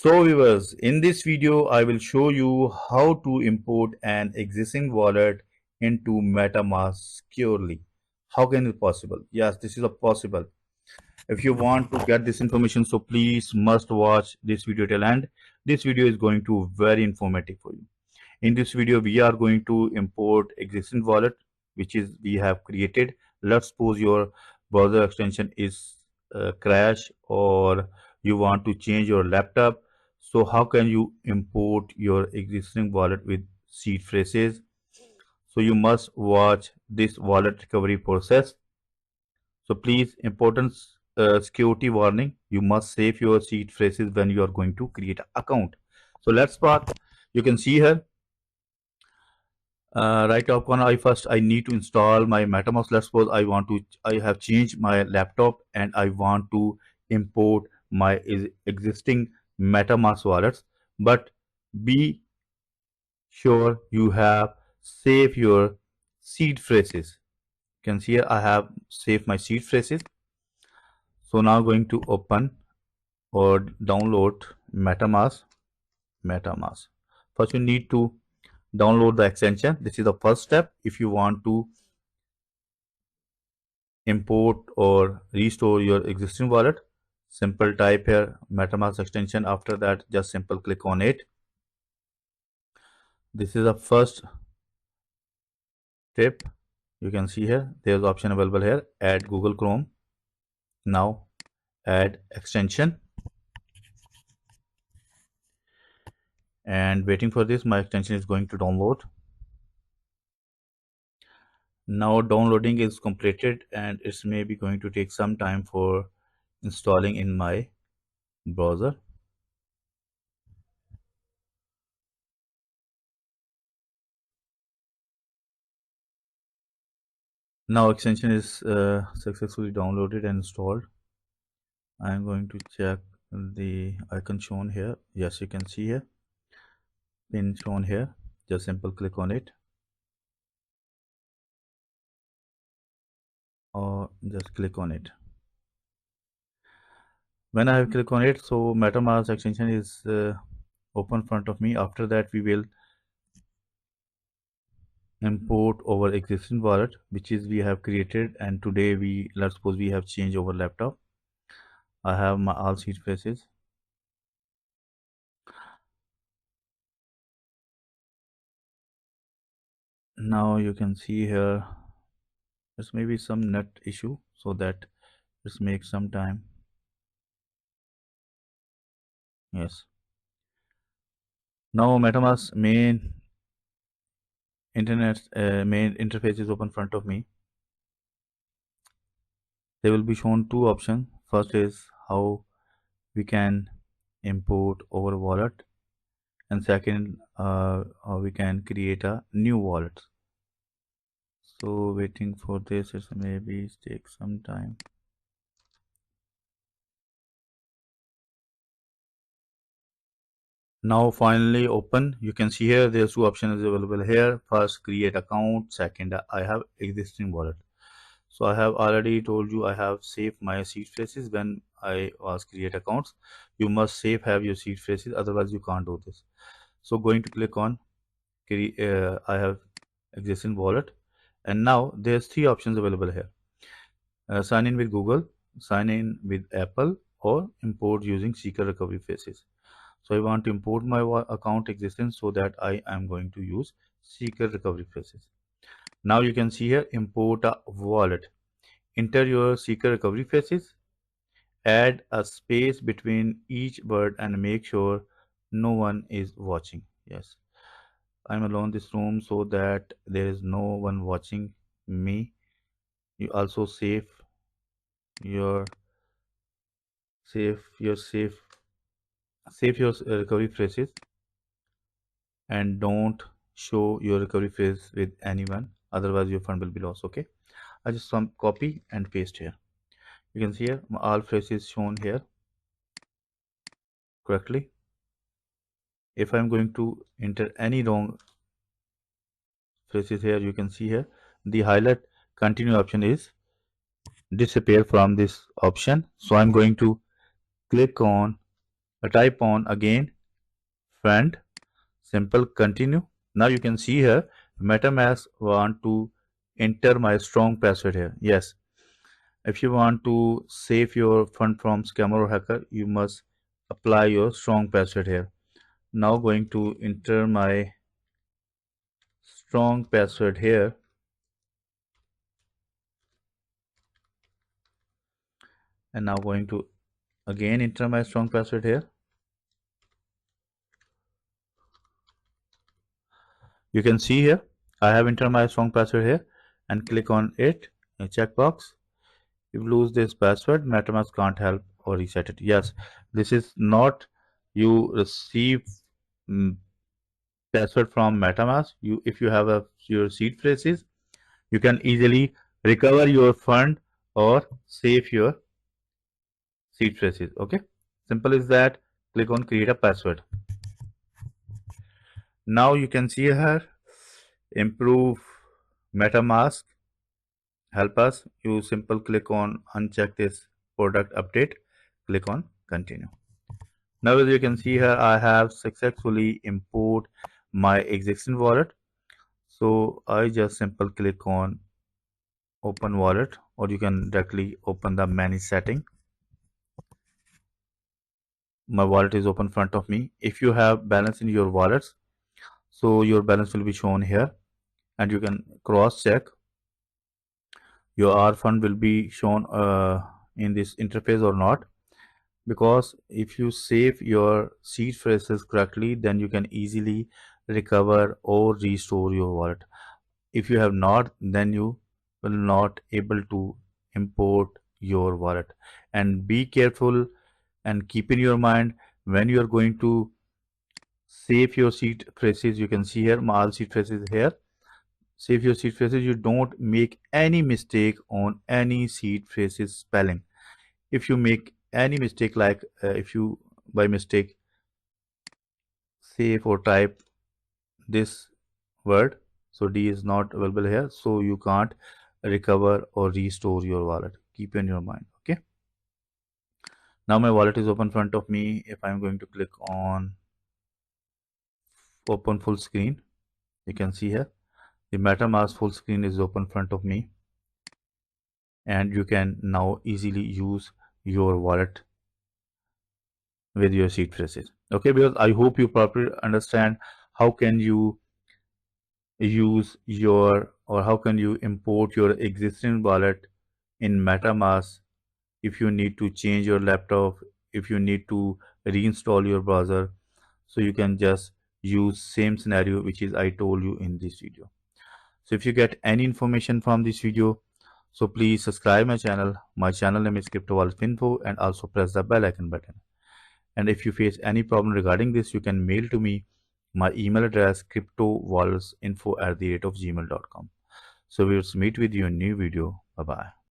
So viewers, in this video I will show you how to import an existing wallet into MetaMask securely. How can it possible? Yes, this is a possible. If you want to get this information, so please must watch this video till end. This video is going to very informative for you. In this video we are going to import existing wallet which is we have created. Let's suppose your browser extension is crash, or you want to change your laptop. So how can you import your existing wallet with seed phrases? So you must watch this wallet recovery process. So please, important security warning, you must save your seed phrases when you are going to create an account. So let's start. You can see here, right top corner, I need to install my MetaMask. Let's suppose I have changed my laptop and I want to import my existing MetaMask wallets. But be sure you have save your seed phrases. You can see here I have saved my seed phrases. So now going to open or download MetaMask. First you need to download the extension. This is the first step if you want to import or restore your existing wallet. Simple type here MetaMask extension. After that, just simple click on it. This is the first step. You can see here there's option available here, add Google Chrome. Now add extension, and waiting for this, my extension is going to download. Now downloading is completed and it's maybe going to take some time for installing in my browser. Now extension is successfully downloaded and installed. I am going to check the icon shown here. Yes, you can see here pin shown here. Just simple click on it or just click on it. When I have clicked on it, so MetaMask extension is open in front of me. After that, we will import our existing wallet which is we have created, and today let's suppose we have changed our laptop. I have my all seed phrases. Now you can see here there's maybe some net issue, so that just make some time. Yes, now MetaMask main interface is open in front of me. There will be shown two options. First is how we can import our wallet, and second how we can create a new wallet. So waiting for this, it maybe take some time. Now finally open. You can see here there's two options available here. First, create account. Second, I have existing wallet. So I have already told you I have saved my seed phrases when I was create accounts. You must have your seed phrases, otherwise you can't do this. So going to click on I have existing wallet, and now there's three options available here. Sign in with Google, sign in with Apple, or import using secret recovery phrases. So I want to import my account existence, so that I am going to use secret recovery phrases. Now you can see here import a wallet. Enter your secret recovery phrases. Add a space between each word and make sure no one is watching. Yes, I'm alone in this room, so that there is no one watching me. You also save your recovery phrases, and don't show your recovery phrase with anyone, otherwise your fund will be lost. Okay, I just copy and paste here. You can see here all phrases shown here correctly. If I'm going to enter any wrong phrases here, you can see here the highlight continue option is disappear from this option. So I'm going to click on type on again friend, simple continue. Now you can see here MetaMask want to enter my strong password here. Yes, if you want to save your fund from scammer or hacker, you must apply your strong password here. Now going to enter my strong password here, and now going to again enter my strong password here. You can see here I have entered my strong password here and click on it, a checkbox. If you lose this password, MetaMask can't help or reset it. Yes, this is not you receive password from MetaMask. If you have your seed phrases, you can easily recover your fund or save your seed phrases. Okay, simple as that. Click on create a password. Now you can see here improve MetaMask help us. You simple click on uncheck this product update, click on continue. Now as you can see here I have successfully import my existing wallet, so I just simple click on open wallet, or you can directly open the manage setting. My wallet is open in front of me. If you have balance in your wallets, so your balance will be shown here, and you can cross check your R fund will be shown in this interface or not, because if you save your seed phrases correctly, then you can easily recover or restore your wallet. If you have not, then you will not able to import your wallet. And be careful and keep in your mind when you are going to save your seed phrases. You can see here my all seed phrases here. Save your seed phrases. You don't make any mistake on any seed phrases spelling. If you make any mistake, like if you by mistake save or type this word, so D is not available here, so you can't recover or restore your wallet. Keep in your mind. Okay, now my wallet is open in front of me. If I'm going to click on open full screen, you can see here the MetaMask full screen is open in front of me, and you can now easily use your wallet with your seed phrases. Okay, because I hope you properly understand how can you use your, or how can you import your existing wallet in MetaMask. If you need to change your laptop, if you need to reinstall your browser, so you can just use same scenario which is I told you in this video. So if you get any information from this video, so please subscribe my channel. My channel name is Crypto Wallet Info, and also press the bell icon button. And if you face any problem regarding this, you can mail to me. My email address cryptowalletsinfo@gmail.com. So we'll meet with you in a new video. Bye bye.